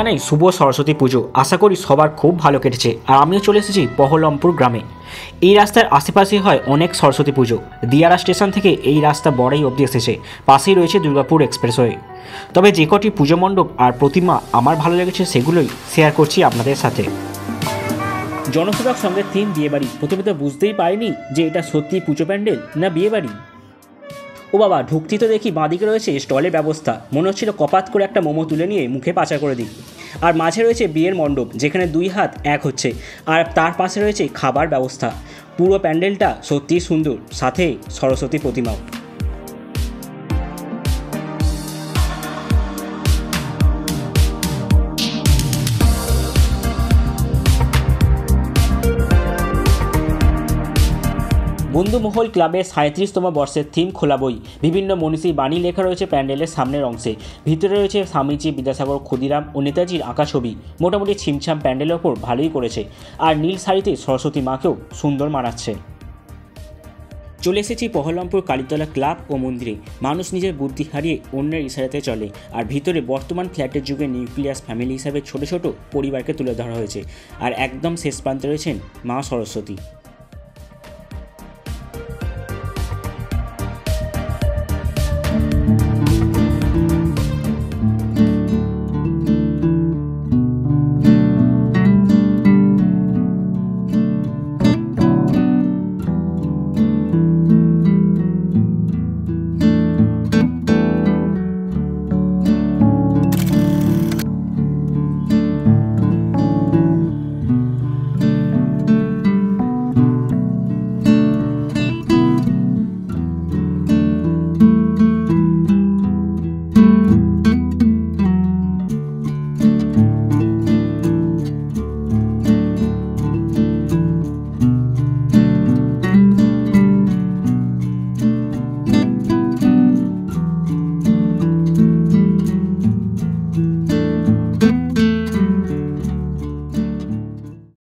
জানাই শুভ সরস্বতী পুজো। আশা করি সবার খুব ভালো কেটেছে। আর আমিও চলে এসেছি বহরমপুর গ্রামে। এই রাস্তার আশেপাশে হয় অনেক সরস্বতী পুজো। দিয়ারা স্টেশন থেকে এই রাস্তা বড়াই অবধি এসেছে। পাশেই রয়েছে দুর্গাপুর এক্সপ্রেসওয়ে। তবে যে কটি পুজো মণ্ডপ আর প্রতিমা আমার ভালো লেগেছে সেগুলোই শেয়ার করছি আপনাদের সাথে। জনসেবক সঙ্গে থিম বিয়েবাড়ি। প্রথমে তো বুঝতেই পারিনি যে এটা সত্যি পুজো প্যান্ডেল না বিয়েবাড়ি। ও বাবা, ঢুকতেই তো দেখি বাঁদিকে রয়েছে স্টলের ব্যবস্থা। মনে হচ্ছিল কপাত করে একটা মোমো তুলে নিয়ে মুখে পাচার করে দিই। আর মাঝে রয়েছে বিয়ের মণ্ডপ, যেখানে দুই হাত এক হচ্ছে, আর তার পাশে রয়েছে খাবার ব্যবস্থা। পুরো প্যান্ডেলটা সত্যিই সুন্দর, সাথে সরস্বতী প্রতিমাও। বন্ধুমহল ক্লাবের 37তম বর্ষের থিম খোলা বই। বিভিন্ন মনীষীর বাণী লেখা রয়েছে প্যান্ডেলের সামনের অংশে। ভিতরে রয়েছে স্বামীজি, বিদ্যাসাগর, ক্ষুদিরাম ও নেতাজির আঁকা ছবি। মোটামুটি ছিমছাম প্যান্ডেলের ওপর ভালোই করেছে। আর নীল শাড়িতে সরস্বতী মাকেও সুন্দর মানাচ্ছে। চলে এসেছি বহরমপুর কালীতলা ক্লাব ও মন্দিরে। মানুষ নিজের বুদ্ধি হারিয়ে অন্যের ইশারাতে চলে। আর ভিতরে বর্তমান ফ্ল্যাটের যুগে নিউক্লিয়াস ফ্যামিলি হিসাবে ছোট ছোট পরিবারকে তুলে ধরা হয়েছে। আর একদম শেষ প্রান্তে রয়েছেন মা সরস্বতী।